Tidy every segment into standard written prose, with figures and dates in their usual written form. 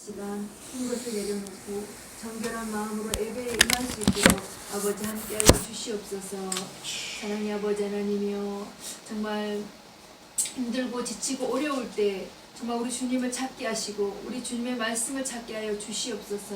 시간 큰 것을 내려놓고 정결한 마음으로 예배에 임할 수 있도록 아버지 함께하여 주시옵소서. 사랑의 아버지 하나님이여, 정말 힘들고 지치고 어려울 때 정말 우리 주님을 찾게 하시고 우리 주님의 말씀을 찾게 하여 주시옵소서.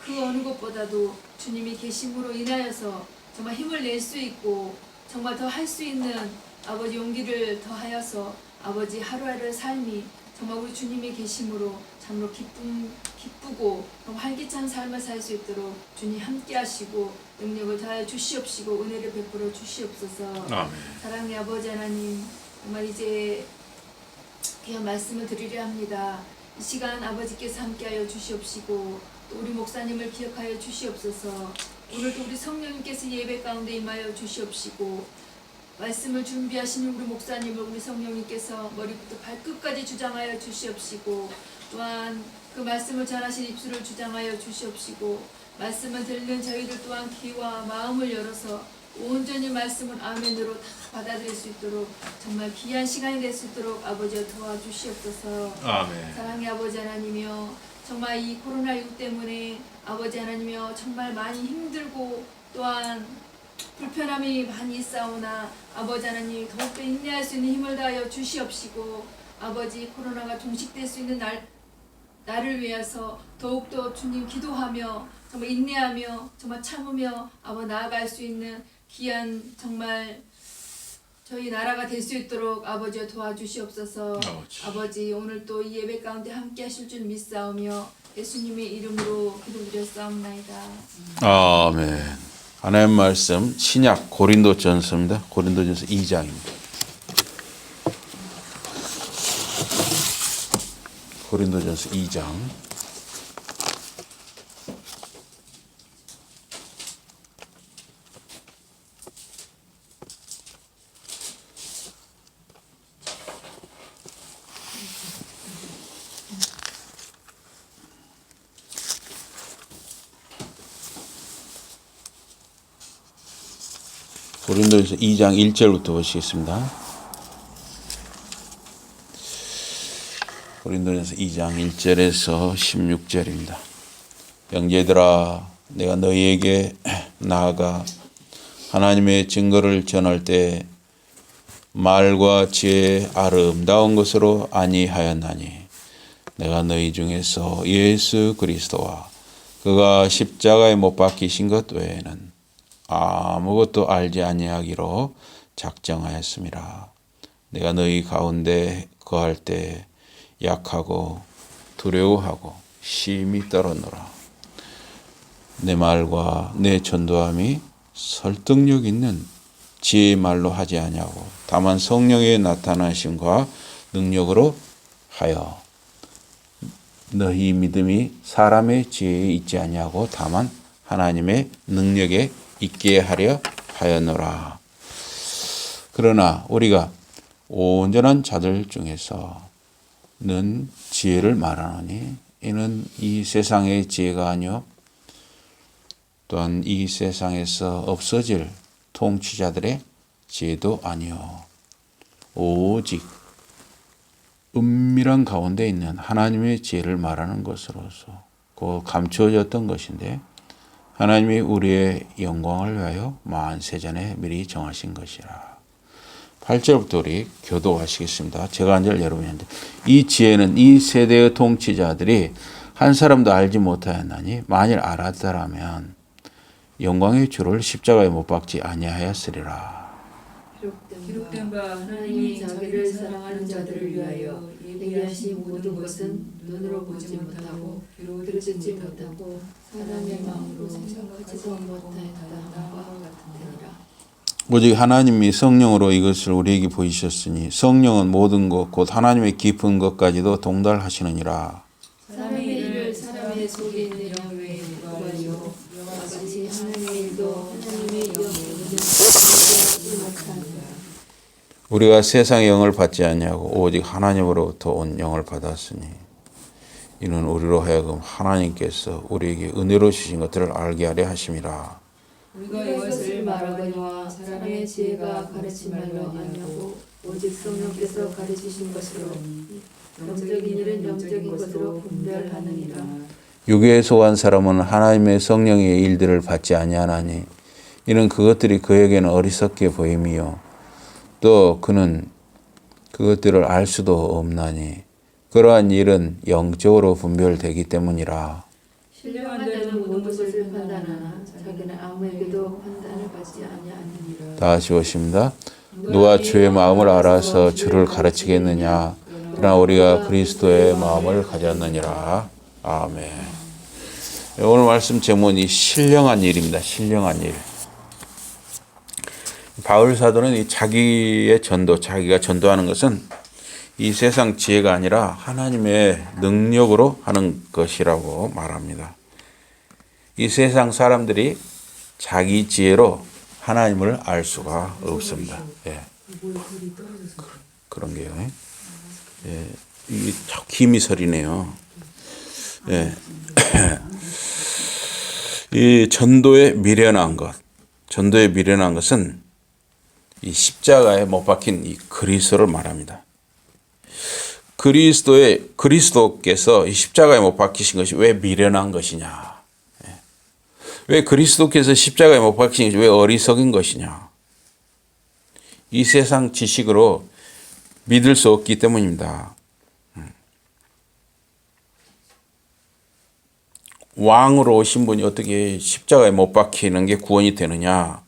그 어느 것보다도 주님이 계심으로 인하여서 정말 힘을 낼 수 있고 정말 더 할 수 있는 아버지 용기를 더하여서 아버지 하루하루의 삶이 정말 우리 주님이 계심으로 참으로 기쁘고 활기찬 삶을 살 수 있도록 주님 함께 하시고 능력을 더하여 주시옵시고 은혜를 베풀어 주시옵소서. 아멘. 사랑의 아버지 하나님, 정말 이제 귀한 말씀을 드리려 합니다. 이 시간 아버지께서 함께하여 주시옵시고 또 우리 목사님을 기억하여 주시옵소서. 오늘도 우리 성령님께서 예배 가운데 임하여 주시옵시고 말씀을 준비하시는 우리 목사님을 우리 성령님께서 머리부터 발끝까지 주장하여 주시옵시고 또한 그 말씀을 전하신 입술을 주장하여 주시옵시고 말씀을 듣는 저희들 또한 귀와 마음을 열어서 온전히 말씀을 아멘으로 다 받아들일 수 있도록 정말 귀한 시간이 될 수 있도록 아버지여 도와주시옵소서. 아멘. 사랑의 아버지 하나님이여, 정말 이 코로나19 때문에 아버지 하나님이여 정말 많이 힘들고 또한 불편함이 많이 있사오나 아버지 하나님 더욱더 인내할 수 있는 힘을 다하여 주시옵시고 아버지 코로나가 종식될 수 있는 나를 위해서 더욱더 주님 기도하며 정말 인내하며 정말 참으며 나아갈 수 있는 귀한 정말 저희 나라가 될 수 있도록 아버지여 도와주시옵소서. 아버지 오늘 또 이 예배 가운데 함께 하실 줄 믿사오며 예수님의 이름으로 기도드렸사옵나이다. 아멘. 하나님 말씀 신약 고린도전서입니다. 고린도전서 2장입니다. 고린도전서 2장. 고린도전서 2장 1절부터 보시겠습니다. 고린도전서 2장 1절에서 16절입니다. 형제들아, 내가 너희에게 나아가 하나님의 증거를 전할 때 말과 지혜의 아름다운 것으로 아니하였나니 내가 너희 중에서 예수 그리스도와 그가 십자가에 못 박히신 것 외에는 아무것도 알지 아니하기로 작정하였습니다. 내가 너희 가운데 거할 때 약하고 두려워하고 심히 떨었노라. 내 말과 내 전도함이 설득력 있는 지혜의 말로 하지 아니하고 다만 성령의 나타나심과 능력으로 하여 너희 믿음이 사람의 지혜에 있지 아니하고 다만 하나님의 능력에 있게 하려 하였노라. 그러나 우리가 온전한 자들 중에서는 지혜를 말하노니 이는 이 세상의 지혜가 아니요 또한 이 세상에서 없어질 통치자들의 지혜도 아니요 오직 은밀한 가운데 있는 하나님의 지혜를 말하는 것으로서 그 감추어졌던 것인데 하나님이 우리의 영광을 위하여 만세전에 미리 정하신 것이라. 8절부터 우리 교도하시겠습니다. 제가 한 절 여러분이 한 절. 이 지혜는 이 세대의 통치자들이 한 사람도 알지 못하였나니 만일 알았더라면 영광의 주를 십자가에 못 박지 아니하였으리라. 기록된 바 하나님이 자기를 사랑하는 자들을 위하여 예비하신 모든 것은 눈으로 보지 못하고 귀로 듣지 못하고 사람의 마음으로 생각하지도 못하였다는 바와 같으니라. 오직 하나님이 성령으로 이것을 우리에게 보이셨으니 성령은 모든 것 곧 하나님의 깊은 것까지도 동달하시느니라. 사람의 일을 사람의 속에 있는 영 외에 누가 알리요? 아버지 하나님의 일도 하나님의 영에 있는 못하느라. 우리가 세상의 영을 받지 아니하고 오직 하나님으로부터 온 영을 받았으니 이는 우리로 하여금 하나님께서 우리에게 은혜로 주신 것들을 알게 하려 하심이라. 우리가 이것을 말하거니와 사람의 지혜가 가르친 말로 아니하고 오직 성령께서 가르치신 것으로 영적인 일은 영적인 것으로 분별하느니라. 육에 속한 사람은 하나님의 성령의 일들을 받지 아니하나니 이는 그것들이 그에게는 어리석게 보임이요 또 그는 그것들을 알 수도 없나니 그러한 일은 영적으로 분별되기 때문이라. 신령한 자는 모든 것을 판단하나 자기는 아무에게도 판단을 받지 아니하느니라. 다시 보십니다. 누가 주의 마음을 알아서 주를 가르치겠느냐 그러나 우리가 그리스도의 마음을 가졌느니라. 아멘. 오늘 말씀 제목이 신령한 일입니다. 신령한 일. 바울 사도는 이 자기의 전도, 자기가 전도하는 것은 이 세상 지혜가 아니라 하나님의 능력으로 하는 것이라고 말합니다. 이 세상 사람들이 자기 지혜로 하나님을 알 수가 없습니다. 예. 그런 게요. 예. 이게 기미설이네요. 예. 이 전도에 미련한 것, 전도에 미련한 것은 이 십자가에 못 박힌 이 그리스도를 말합니다. 그리스도께서 이 십자가에 못 박히신 것이 왜 미련한 것이냐? 왜 그리스도께서 십자가에 못 박히신 것이 왜 어리석은 것이냐? 이 세상 지식으로 믿을 수 없기 때문입니다. 왕으로 오신 분이 어떻게 십자가에 못 박히는 게 구원이 되느냐?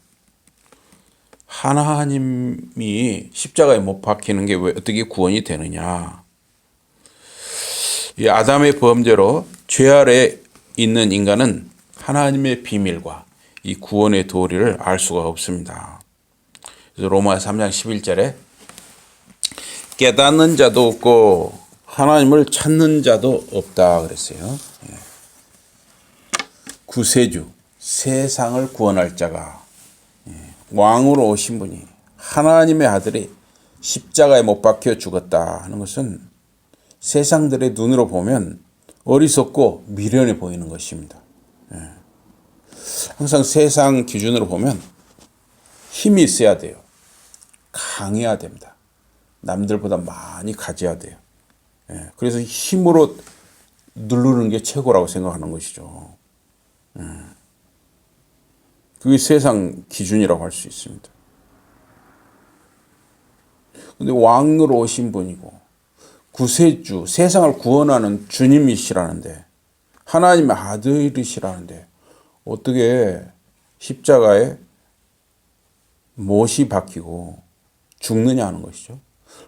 하나님이 십자가에 못 박히는 게 왜 어떻게 구원이 되느냐? 이 아담의 범죄로 죄 아래 있는 인간은 하나님의 비밀과 이 구원의 도리를 알 수가 없습니다. 그래서 로마서 3장 11절에 깨닫는 자도 없고 하나님을 찾는 자도 없다 그랬어요. 구세주, 세상을 구원할 자가 왕으로 오신 분이 하나님의 아들이 십자가에 못 박혀 죽었다 하는 것은 세상들의 눈으로 보면 어리석고 미련해 보이는 것입니다. 항상 세상 기준으로 보면 힘이 있어야 돼요. 강해야 됩니다. 남들보다 많이 가져야 돼요. 그래서 힘으로 누르는 게 최고라고 생각하는 것이죠. 그게 세상 기준이라고 할 수 있습니다. 근데 왕으로 오신 분이고 구세주, 세상을 구원하는 주님이시라는데 하나님의 아들이시라는데 어떻게 십자가에 못이 박히고 죽느냐 하는 것이죠.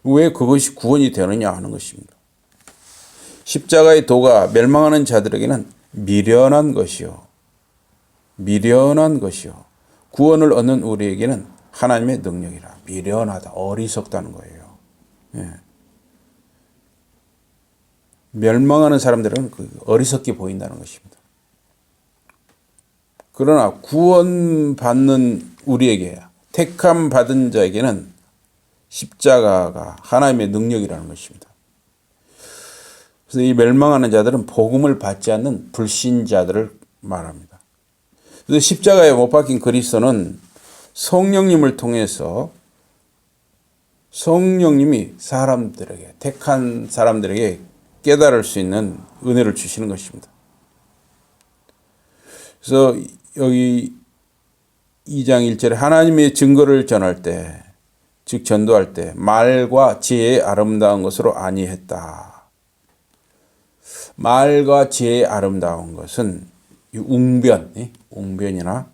왜 그것이 구원이 되느냐 하는 것입니다. 십자가의 도가 멸망하는 자들에게는 미련한 것이요. 미련한 것이요. 구원을 얻는 우리에게는 하나님의 능력이라. 미련하다, 어리석다는 거예요. 예. 멸망하는 사람들은 어리석게 보인다는 것입니다. 그러나 구원받는 우리에게, 택함 받은 자에게는 십자가가 하나님의 능력이라는 것입니다. 그래서 이 멸망하는 자들은 복음을 받지 않는 불신자들을 말합니다. 그래서 십자가에 못 박힌 그리스도는 성령님을 통해서 성령님이 사람들에게, 택한 사람들에게 깨달을 수 있는 은혜를 주시는 것입니다. 그래서 여기 2장 1절에 하나님의 증거를 전할 때, 즉 전도할 때 말과 지혜의 아름다운 것으로 아니했다. 말과 지혜의 아름다운 것은 웅변이나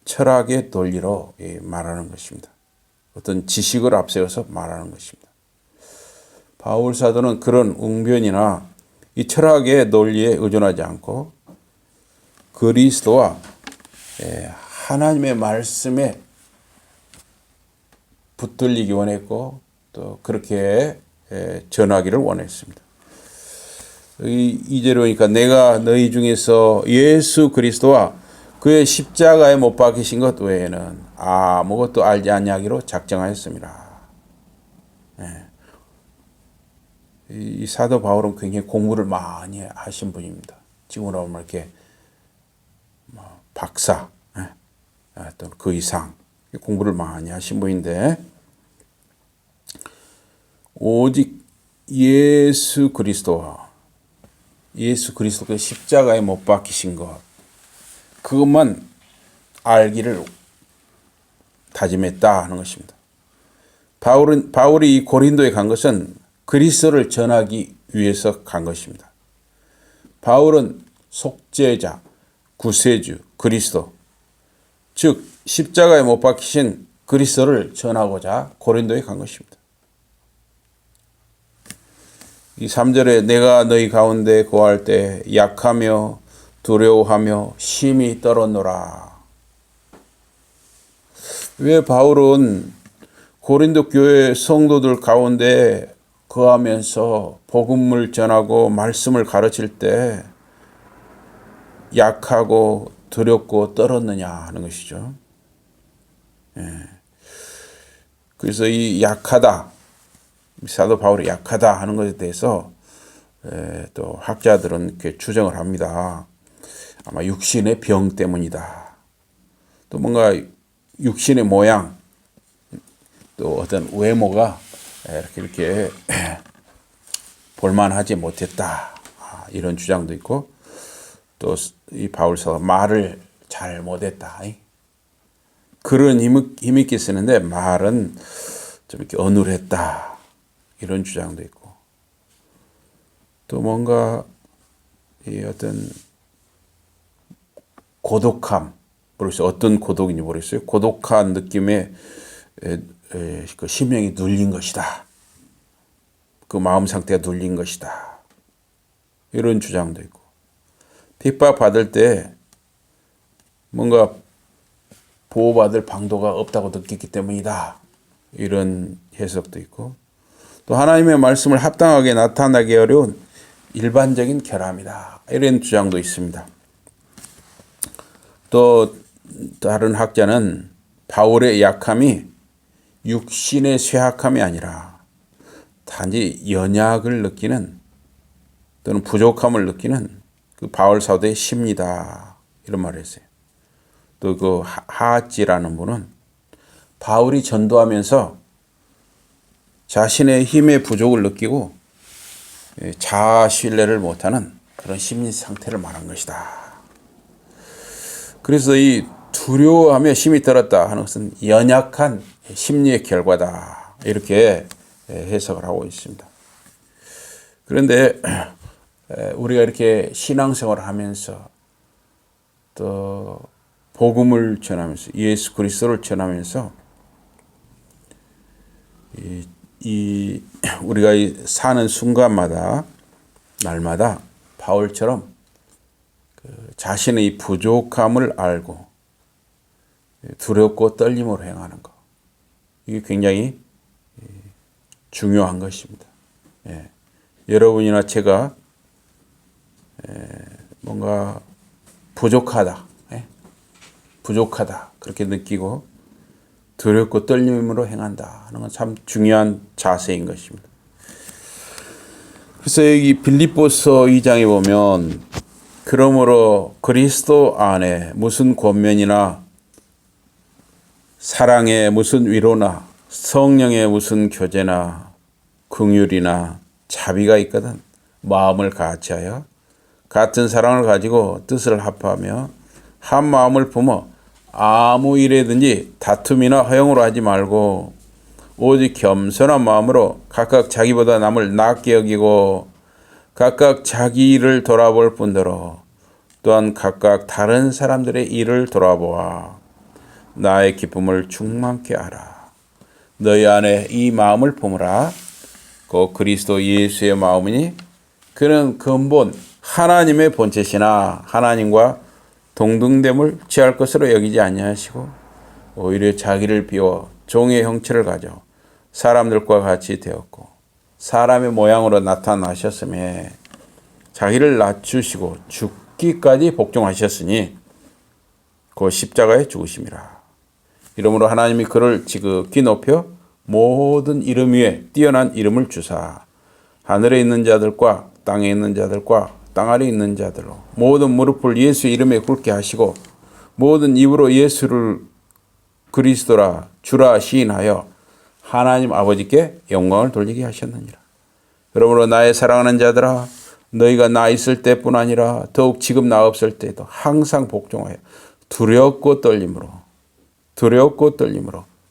철학의 논리로 말하는 것입니다. 어떤 지식을 앞세워서 말하는 것입니다. 바울 사도는 그런 웅변이나 이 철학의 논리에 의존하지 않고 그리스도와 하나님의 말씀에 붙들리기 원했고 또 그렇게 전하기를 원했습니다. 이제로 보니까 내가 너희 중에서 예수 그리스도와 그의 십자가에 못 박히신 것 외에는 아무것도 알지 아니하기로 작정하였습니다. 이 사도 바울은 굉장히 공부를 많이 하신 분입니다. 지금으로 보면 이렇게 박사 또 그 이상 공부를 많이 하신 분인데 오직 예수 그리스도와 예수 그리스도가 십자가에 못 박히신 것, 그것만 알기를 다짐했다 하는 것입니다. 바울이 이 고린도에 간 것은 그리스도를 전하기 위해서 간 것입니다. 바울은 속죄자, 구세주, 그리스도, 즉 십자가에 못 박히신 그리스도를 전하고자 고린도에 간 것입니다. 이 3절에 내가 너희 가운데 거할 때 약하며 두려워하며 심히 떨었노라. 왜 바울은 고린도 교회 성도들 가운데 거하면서 복음을 전하고 말씀을 가르칠 때 약하고 두렵고 떨었느냐 하는 것이죠. 그래서 이 약하다, 사도 바울이 약하다 하는 것에 대해서 또 학자들은 이렇게 추정을 합니다. 아마 육신의 병 때문이다. 또 뭔가 육신의 모양, 또 어떤 외모가 이렇게 볼만하지 못했다. 이런 주장도 있고, 또 이 바울서가 말을 잘 못했다. 글은 힘있게 쓰는데 말은 좀 이렇게 어눌했다. 이런 주장도 있고, 또 뭔가 이 어떤 고독함, 모르겠어요. 어떤 고독인지 모르겠어요. 고독한 느낌에 그 심령이 눌린 것이다. 그 마음 상태가 눌린 것이다. 이런 주장도 있고, 핍박 받을 때 뭔가 보호받을 방도가 없다고 느꼈기 때문이다. 이런 해석도 있고, 또 하나님의 말씀을 합당하게 나타나기 어려운 일반적인 결함이다. 이런 주장도 있습니다. 또 다른 학자는 바울의 약함이 육신의 쇠약함이 아니라 단지 연약을 느끼는 또는 부족함을 느끼는 그 바울 사도의 심리다. 이런 말을 했어요. 또 그 하하찌라는 분은 바울이 전도하면서 자신의 힘의 부족을 느끼고 자아 신뢰를 못하는 그런 심리 상태를 말한 것이다. 그래서 이 두려워하며 심히 떨었다 하는 것은 연약한 심리의 결과다. 이렇게 해석을 하고 있습니다. 그런데 우리가 이렇게 신앙생활을 하면서 또 복음을 전하면서 예수 그리스도를 전하면서 우리가 사는 순간마다 날마다 바울처럼 자신의 이 부족함을 알고 두렵고 떨림으로 행하는 것, 이게 굉장히 중요한 것입니다. 여러분이나 제가 뭔가 부족하다 그렇게 느끼고 두렵고 떨림으로 행한다 하는 건 참 중요한 자세인 것입니다. 그래서 여기 빌립보서 2장에 보면 그러므로 그리스도 안에 무슨 권면이나 사랑의 무슨 위로나 성령의 무슨 교제나 긍휼이나 자비가 있거든 마음을 같이하여 같은 사랑을 가지고 뜻을 합하며 한 마음을 품어 아무 일에든지 다툼이나 허용으로 하지 말고 오직 겸손한 마음으로 각각 자기보다 남을 낫게 여기고 각각 자기 일을 돌아볼 뿐더러 또한 각각 다른 사람들의 일을 돌아보아 나의 기쁨을 충만케 하라. 너희 안에 이 마음을 품으라. 그 그리스도 예수의 마음이니 그는 근본 하나님의 본체시나 하나님과 동등됨을 취할 것으로 여기지 아니하시고 오히려 자기를 비워 종의 형체를 가져 사람들과 같이 되었고 사람의 모양으로 나타나셨으며 자기를 낮추시고 죽기까지 복종하셨으니 그 십자가에 죽으심이라. 이러므로 하나님이 그를 지극히 높여 모든 이름 위에 뛰어난 이름을 주사 하늘에 있는 자들과 땅에 있는 자들과 땅 아래 있는 자들로 모든 무릎을 예수 이름에 꿇게 하시고 모든 입으로 예수를 그리스도라 주라 시인하여 하나님 아버지께 영광을 돌리게 하셨느니라. 그러므로 나의 사랑하는 자들아 너희가 나 있을 때뿐 아니라 더욱 지금 나 없을 때에도 항상 복종하여 두렵고 떨림으로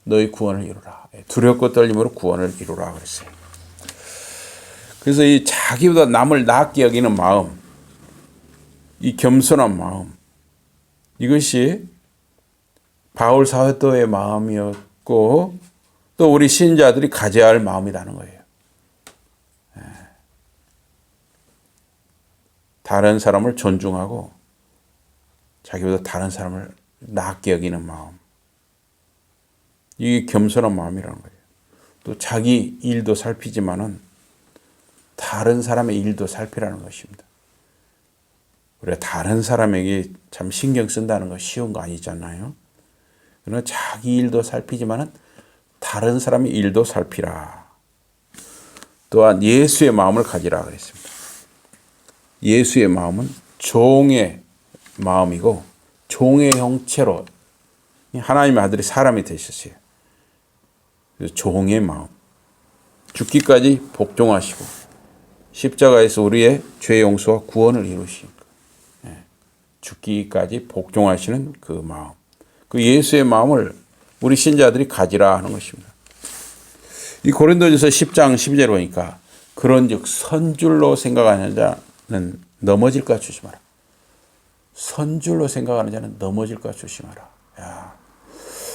너희 구원을 이루라. 두렵고 떨림으로 구원을 이루라 그랬어요. 그래서 이 자기보다 남을 낮게 여기는 마음, 이 겸손한 마음, 이것이 바울 사도의 마음이었고 또 우리 신자들이 가져야 할 마음이라는 거예요. 다른 사람을 존중하고 자기보다 다른 사람을 낮게 여기는 마음, 이게 겸손한 마음이라는 거예요. 또 자기 일도 살피지만은 다른 사람의 일도 살피라는 것입니다. 우리가 다른 사람에게 참 신경 쓴다는 거 쉬운 거 아니잖아요. 그러나 자기 일도 살피지만은 다른 사람의 일도 살피라. 또한 예수의 마음을 가지라 그랬습니다. 예수의 마음은 종의 마음이고 종의 형체로 하나님의 아들이 사람이 되셨어요. 그래서 종의 마음, 죽기까지 복종하시고 십자가에서 우리의 죄 용서와 구원을 이루시니까 죽기까지 복종하시는 그 마음, 그 예수의 마음을 우리 신자들이 가지라 하는 것입니다. 이 고린도전서 10장 12절에 보니까 그런즉 선줄로 생각하는 자는 넘어질까 조심하라. 선줄로 생각하는 자는 넘어질까 조심하라. 야,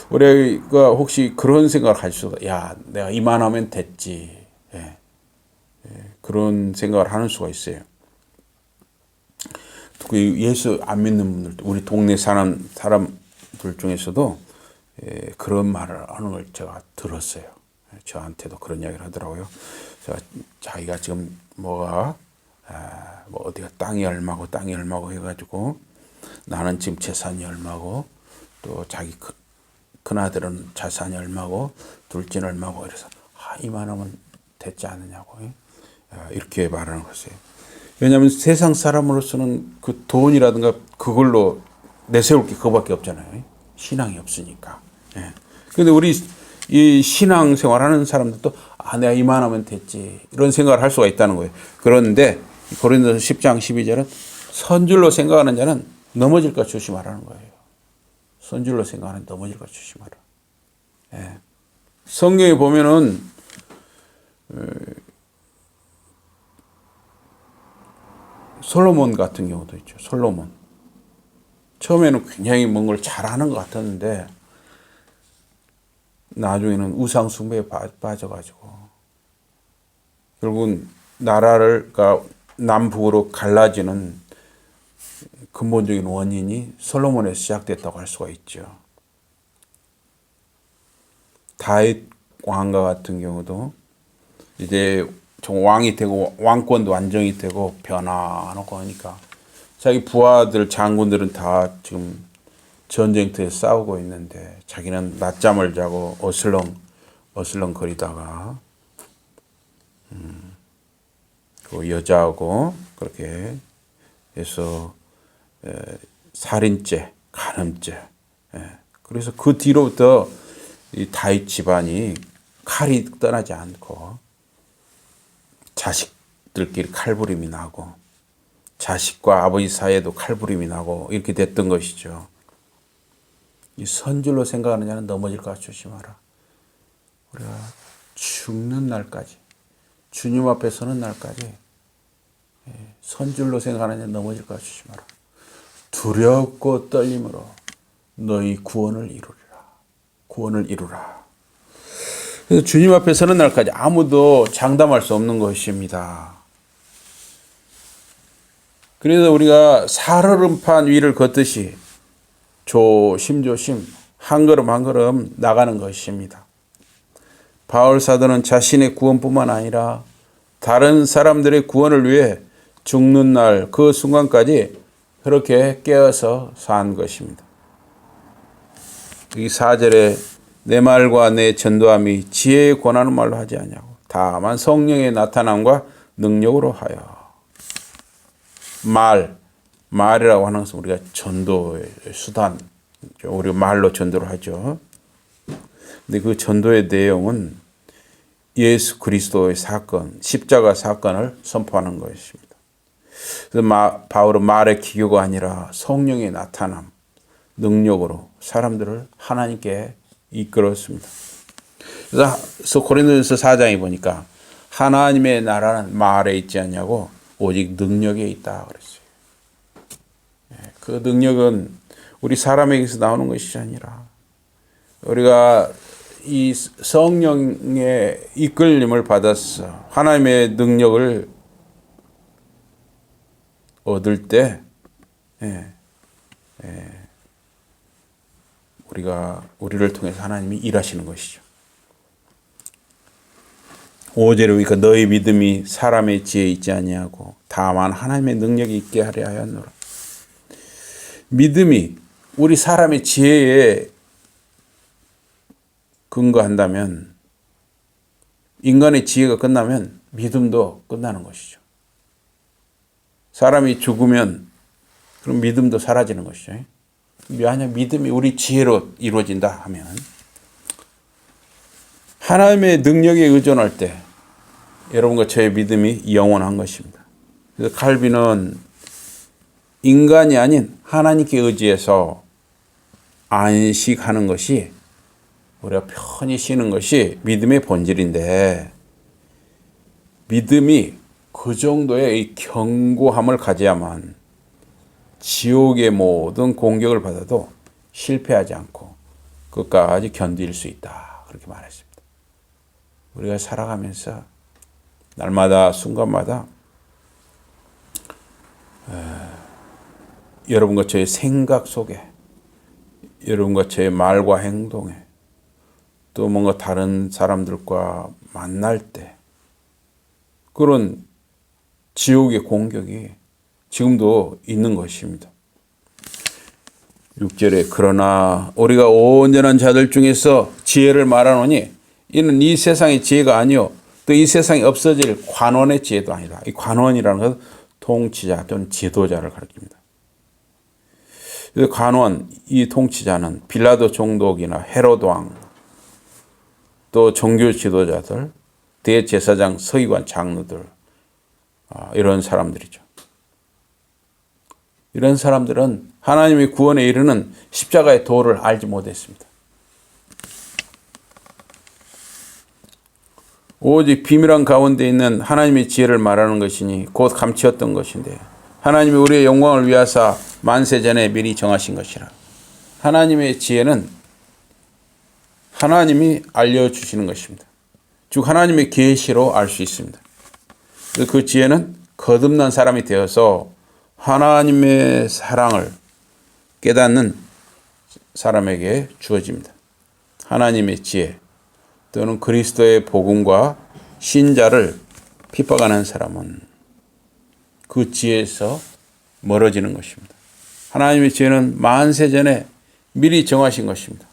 우리가 혹시 그런 생각을 가질 수가, 야, 내가 이만하면 됐지. 그런 생각을 하는 수가 있어요. 특히 예수 안 믿는 분들, 우리 동네 사람들 중에서도 그런 말을 하는 걸 제가 들었어요. 저한테도 그런 이야기를 하더라고요. 자기가 지금 뭐 어디가 땅이 얼마고 해가지고 나는 지금 재산이 얼마고 또 자기 큰아들은 재산이 얼마고 둘째는 얼마고 이래서 이만하면 됐지 않느냐고 이렇게 말하는 것이에요. 왜냐하면 세상 사람으로서는 그 돈이라든가 그걸로 내세울 게 그거밖에 없잖아요. 신앙이 없으니까. 그런데 우리 이 신앙생활하는 사람들도 내가 이만하면 됐지 이런 생각을 할 수가 있다는 거예요. 그런데 고린도서 10장 12절은 선줄로 생각하는 자는 넘어질까 조심하라는 거예요. 선줄로 생각하는 넘어질까 조심하라. 성경에 보면은 솔로몬 같은 경우도 있죠. 솔로몬. 처음에는 굉장히 뭔가를 잘하는 것 같았는데 나중에는 우상 숭배에 빠져가지고 결국은 나라를 남북으로 갈라지는 근본적인 원인이 솔로몬에서 시작됐다고 할 수가 있죠. 다윗 왕과 같은 경우도 이제 좀 왕이 되고 왕권도 안정이 되고 변화하고 하니까 자기 부하들 장군들은 다 지금 전쟁터에 싸우고 있는데 자기는 낮잠을 자고 어슬렁 거리다가 그 여자하고 그렇게 해서 살인죄, 간음죄. 그래서 그 뒤로부터 이 다윗 집안이 칼이 떠나지 않고 자식들끼리 칼부림이 나고 자식과 아버지 사이에도 칼부림이 나고 이렇게 됐던 것이죠. 이 선줄로 생각하는 자는 넘어질까 조심하라. 우리가 죽는 날까지 주님 앞에 서는 날까지 선줄로 생각하는 자는 넘어질까 조심하라. 두렵고 떨림으로 너희 구원을 이루라. 그래서 주님 앞에 서는 날까지 아무도 장담할 수 없는 것입니다. 그래서 우리가 살얼음판 위를 걷듯이 조심조심 한 걸음 한 걸음 나가는 것입니다. 바울 사도는 자신의 구원뿐만 아니라 다른 사람들의 구원을 위해 죽는 날 그 순간까지 그렇게 깨어서 산 것입니다. 이 4절에 내 말과 내 전도함이 지혜에 권하는 말로 하지 않냐고 다만 성령의 나타남과 능력으로 하여. 말이라고 하는 것은 우리가 전도의 수단, 우리가 말로 전도를 하죠. 근데 그 전도의 내용은 예수 그리스도의 사건, 십자가 사건을 선포하는 것입니다. 그래서 바울은 말의 기교가 아니라 성령의 나타남, 능력으로 사람들을 하나님께 이끌었습니다. 그래서 고린도전서 4장에 보니까 하나님의 나라는 말에 있지 않냐고 오직 능력에 있다 그랬어요. 그 능력은 우리 사람에게서 나오는 것이 아니라 우리가 이 성령의 이끌림을 받아서 하나님의 능력을 얻을 때 우리를 통해서 하나님이 일하시는 것이죠. 5절에 보니까 너희 믿음이 사람의 지혜에 있지 아니하고 다만 하나님의 능력이 있게 하려 하였노라. 믿음이 우리 사람의 지혜에 근거한다면, 인간의 지혜가 끝나면 믿음도 끝나는 것이죠. 사람이 죽으면 그럼 믿음도 사라지는 것이죠. 만약 믿음이 우리 지혜로 이루어진다 하면 하나님의 능력에 의존할 때 여러분과 저의 믿음이 영원한 것입니다. 그래서 칼빈은 인간이 아닌 하나님께 의지해서 안식하는 것이, 우리가 편히 쉬는 것이 믿음의 본질인데, 믿음이 그 정도의 이 견고함을 가져야만 지옥의 모든 공격을 받아도 실패하지 않고 끝까지 견딜 수 있다. 그렇게 말했습니다. 우리가 살아가면서 날마다 순간마다 여러분과 저의 생각 속에, 여러분과 저의 말과 행동에, 또 뭔가 다른 사람들과 만날 때 그런 지옥의 공격이 지금도 있는 것입니다. 6절에 그러나 우리가 온전한 자들 중에서 지혜를 말하노니 이는 이 세상의 지혜가 아니요 또 이 세상에 없어질 관원의 지혜도 아니다. 이 관원이라는 것은 통치자 또는 지도자를 가리킵니다. 관원, 이 통치자는 빌라도 총독이나 헤로드 왕, 또 종교 지도자들, 대제사장, 서기관, 장로들, 이런 사람들이죠. 이런 사람들은 하나님의 구원에 이르는 십자가의 도를 알지 못했습니다. 오직 비밀한 가운데 있는 하나님의 지혜를 말하는 것이니 곧 감추었던 것인데 하나님이 우리의 영광을 위하사 만세 전에 미리 정하신 것이라. 하나님의 지혜는 하나님이 알려주시는 것입니다. 즉 하나님의 계시로 알 수 있습니다. 그 지혜는 거듭난 사람이 되어서 하나님의 사랑을 깨닫는 사람에게 주어집니다. 하나님의 지혜 또는 그리스도의 복음과 신자를 핍박하는 사람은 그 지혜에서 멀어지는 것입니다. 하나님의 지혜는 만세 전에 미리 정하신 것입니다.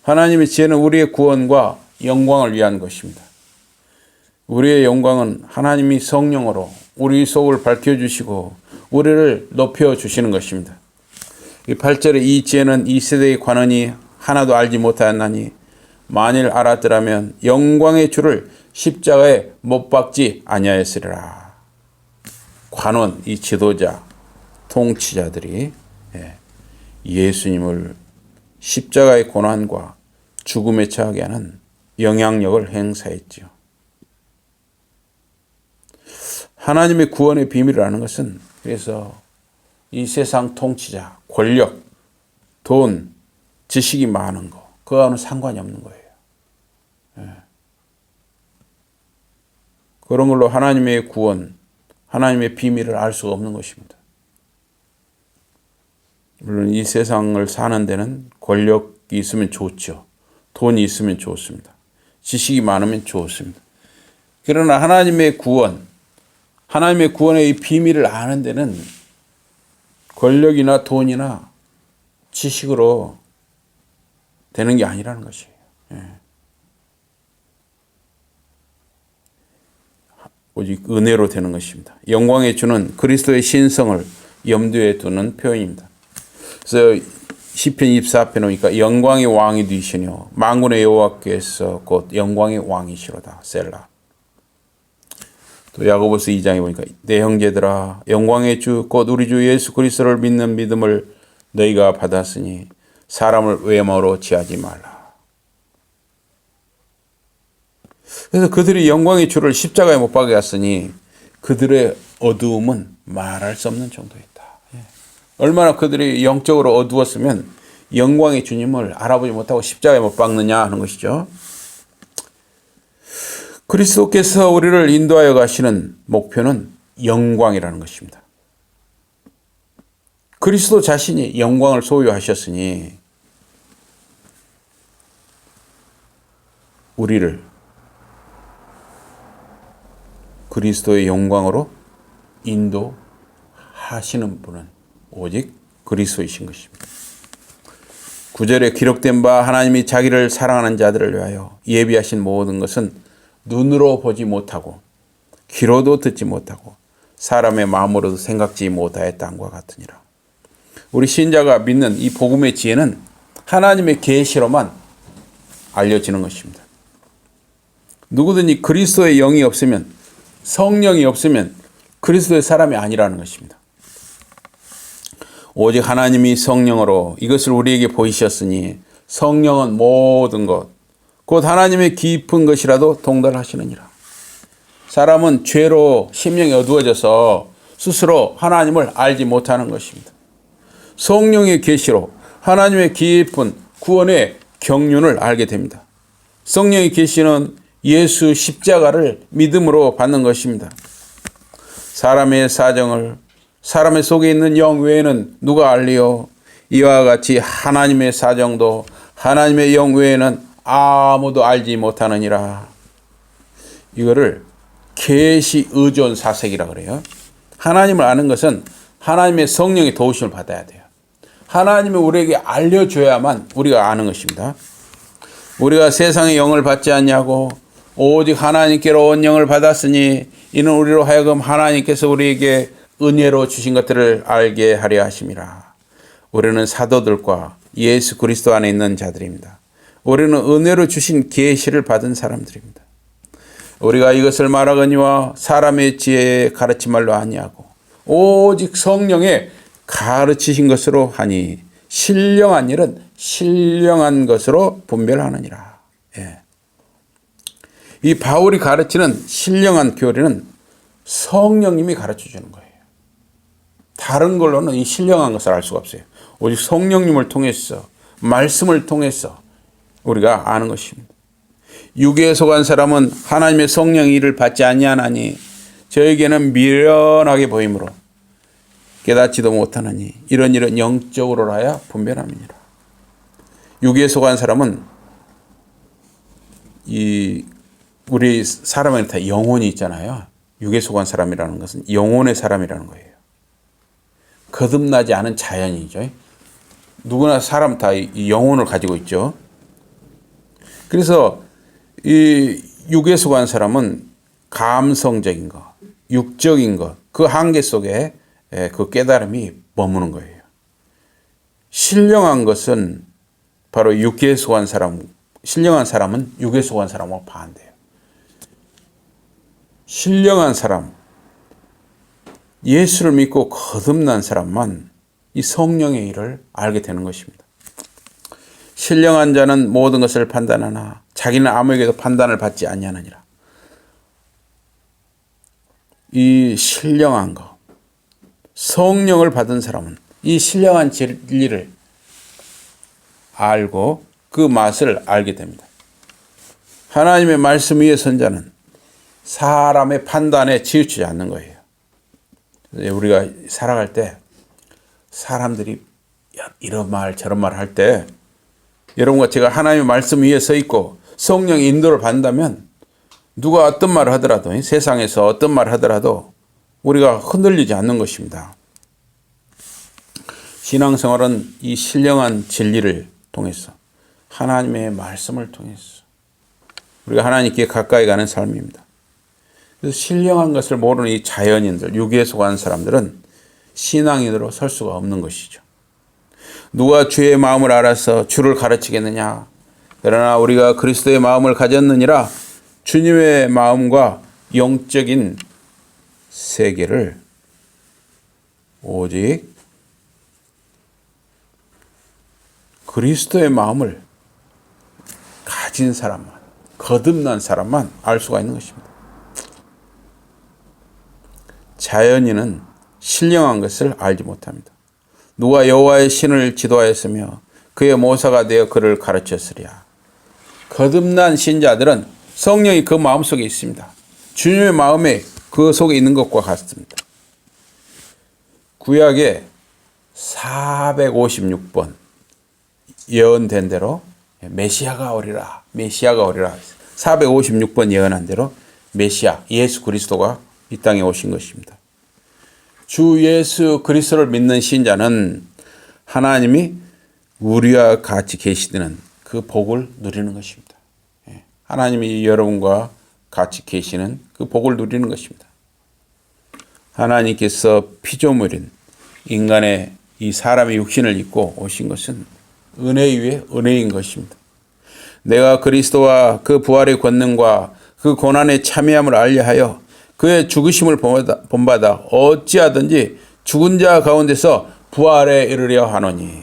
하나님의 지혜는 우리의 구원과 영광을 위한 것입니다. 우리의 영광은 하나님이 성령으로 우리 속을 밝혀주시고 우리를 높여주시는 것입니다. 8절에 이 지혜는 이 세대의 관원이 하나도 알지 못하였나니 만일 알았더라면 영광의 주를 십자가에 못 박지 아니하였으리라. 관원, 이 지도자, 통치자들이 예수님을 십자가의 고난과 죽음에 처하게 하는 영향력을 행사했지요. 하나님의 구원의 비밀을 아는 것은 그래서 이 세상 통치자, 권력, 돈, 지식이 많은 거, 그거와는 상관이 없는 거예요. 그런 걸로 하나님의 구원, 하나님의 비밀을 알 수가 없는 것입니다. 물론 이 세상을 사는 데는 권력이 있으면 좋죠. 돈이 있으면 좋습니다. 지식이 많으면 좋습니다. 그러나 하나님의 구원, 하나님의 구원의 이 비밀을 아는 데는 권력이나 돈이나 지식으로 되는 게 아니라는 것이에요. 오직 은혜로 되는 것입니다. 영광의 주는 그리스도의 신성을 염두에 두는 표현입니다. 그래서 시편 24편 오니까 영광의 왕이 되시뇨 만군의 여호와께서 곧 영광의 왕이시로다. 셀라. 또 야고보서 2장에 보니까 내 형제들아 영광의 주 곧 우리 주 예수 그리스도를 믿는 믿음을 너희가 받았으니 사람을 외모로 취하지 말라. 그래서 그들이 영광의 주를 십자가에 못 박았으니 그들의 어두움은 말할 수 없는 정도였다. 얼마나 그들이 영적으로 어두웠으면 영광의 주님을 알아보지 못하고 십자가에 못 박느냐 하는 것이죠. 그리스도께서 우리를 인도하여 가시는 목표는 영광이라는 것입니다. 그리스도 자신이 영광을 소유하셨으니 우리를 그리스도의 영광으로 인도하시는 분은 오직 그리스도이신 것입니다. 9절에 기록된 바 하나님이 자기를 사랑하는 자들을 위하여 예비하신 모든 것은 눈으로 보지 못하고 귀로도 듣지 못하고 사람의 마음으로도 생각지 못하였다함과 같으니라. 우리 신자가 믿는 이 복음의 지혜는 하나님의 계시로만 알려지는 것입니다. 누구든지 그리스도의 영이 없으면, 성령이 없으면 그리스도의 사람이 아니라는 것입니다. 오직 하나님이 성령으로 이것을 우리에게 보이셨으니 성령은 모든 것, 곧 하나님의 깊은 것이라도 동달하시느니라. 사람은 죄로 심령이 어두워져서 스스로 하나님을 알지 못하는 것입니다. 성령의 계시로 하나님의 깊은 구원의 경륜을 알게 됩니다. 성령의 계시는 예수 십자가를 믿음으로 받는 것입니다. 사람의 사정을 사람의 속에 있는 영 외에는 누가 알리요? 이와 같이 하나님의 사정도 하나님의 영 외에는 아무도 알지 못하느니라. 이거를 계시 의존 사색이라 그래요. 하나님을 아는 것은 하나님의 성령의 도우심을 받아야 돼요. 하나님이 우리에게 알려줘야만 우리가 아는 것입니다. 우리가 세상의 영을 받지 않냐고 오직 하나님께로 온 영을 받았으니 이는 우리로 하여금 하나님께서 우리에게 은혜로 주신 것들을 알게 하려 하심이라. 우리는 사도들과 예수 그리스도 안에 있는 자들입니다. 우리는 은혜로 주신 계시를 받은 사람들입니다. 우리가 이것을 말하거니와 사람의 지혜의 가르침 말로 아니하고 오직 성령의 가르치신 것으로 하니 신령한 일은 신령한 것으로 분별하느니라. 이 바울이 가르치는 신령한 교리는 성령님이 가르쳐 주는 거예요. 다른 걸로는 이 신령한 것을 알 수가 없어요. 오직 성령님을 통해서 말씀을 통해서 우리가 아는 것입니다. 육에 속한 사람은 하나님의 성령의 일을 받지 아니하나니 저에게는 미련하게 보이므로 깨닫지도 못하느니 이런 일은 영적으로라야 분별함이니라. 육에 속한 사람은 우리 사람에는 다 영혼이 있잖아요. 육에 속한 사람이라는 것은 영혼의 사람이라는 거예요. 거듭나지 않은 자연이죠. 누구나 사람 다 영혼을 가지고 있죠. 그래서 이 육에 속한 사람은 감성적인 것, 육적인 것, 그 한계 속에 그 깨달음이 머무는 거예요. 신령한 것은 바로 육에 속한 사람, 신령한 사람은 육에 속한 사람하고 반대예요. 신령한 사람, 예수를 믿고 거듭난 사람만 이 성령의 일을 알게 되는 것입니다. 신령한 자는 모든 것을 판단하나 자기는 아무에게도 판단을 받지 아니하느니라. 이 신령한 것, 성령을 받은 사람은 이 신령한 진리를 알고 그 맛을 알게 됩니다. 하나님의 말씀 위에 선 자는 사람의 판단에 치우치지 않는 거예요. 우리가 살아갈 때 사람들이 이런 말 저런 말 할 때 여러분과 제가 하나님의 말씀 위에 서 있고 성령의 인도를 받는다면 누가 어떤 말을 하더라도 세상에서 어떤 말을 하더라도 우리가 흔들리지 않는 것입니다. 신앙생활은 이 신령한 진리를 통해서 하나님의 말씀을 통해서 우리가 하나님께 가까이 가는 삶입니다. 그래서 신령한 것을 모르는 이 자연인들, 육에 속한 사람들은 신앙인으로 설 수가 없는 것이죠. 누가 주의 마음을 알아서 주를 가르치겠느냐. 그러나 우리가 그리스도의 마음을 가졌느니라 주님의 마음과 영적인 세계를 오직 그리스도의 마음을 가진 사람만, 거듭난 사람만 알 수가 있는 것입니다. 자연인은 신령한 것을 알지 못합니다. 누가 여호와의 신을 지도하였으며 그의 모사가 되어 그를 가르쳤으랴. 거듭난 신자들은 성령이 그 마음속에 있습니다. 주님의 마음에 그 속에 있는 것과 같습니다. 구약에 456번 예언된 대로 메시아가 오리라. 메시아가 오리라. 456번 예언한 대로 메시아 예수 그리스도가 이 땅에 오신 것입니다. 주 예수 그리스도를 믿는 신자는 하나님이 우리와 같이 계시는 그 복을 누리는 것입니다. 하나님이 여러분과 같이 계시는 그 복을 누리는 것입니다. 하나님께서 피조물인 인간의 이 사람의 육신을 입고 오신 것은 은혜 위에 은혜인 것입니다. 내가 그리스도와 그 부활의 권능과 그 고난의 참여함을 알려하여 그의 죽으심을 본받아 어찌하든지 죽은 자 가운데서 부활에 이르려 하노니.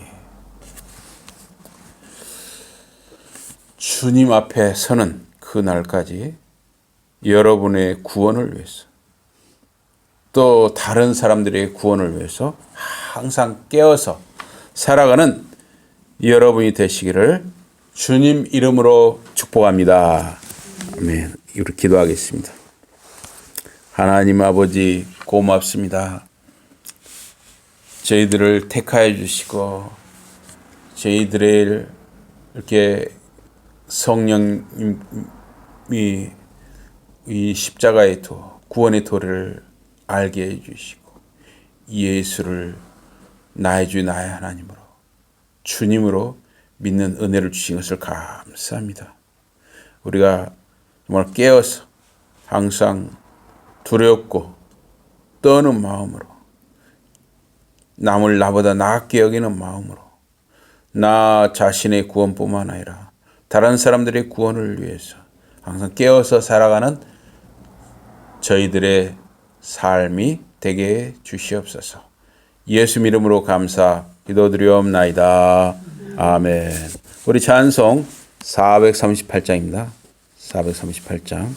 주님 앞에 서는 그날까지 여러분의 구원을 위해서 또 다른 사람들의 구원을 위해서 항상 깨어서 살아가는 여러분이 되시기를 주님 이름으로 축복합니다. 아멘. 이렇게 기도하겠습니다. 하나님 아버지 고맙습니다. 저희들을 택하여 주시고 저희들을 이렇게 성령님이 이 십자가의 도, 구원의 도를 알게 해 주시고 예수를 나의 주 나의 하나님으로 주님으로 믿는 은혜를 주신 것을 감사합니다. 우리가 정말 깨어서 항상 두렵고 떠는 마음으로 남을 나보다 낫게 여기는 마음으로 나 자신의 구원뿐만 아니라 다른 사람들의 구원을 위해서 항상 깨어서 살아가는 저희들의 삶이 되게 해 주시옵소서. 예수 이름으로 감사 기도드리옵나이다. 아멘. 우리 찬송 438장입니다. 438장.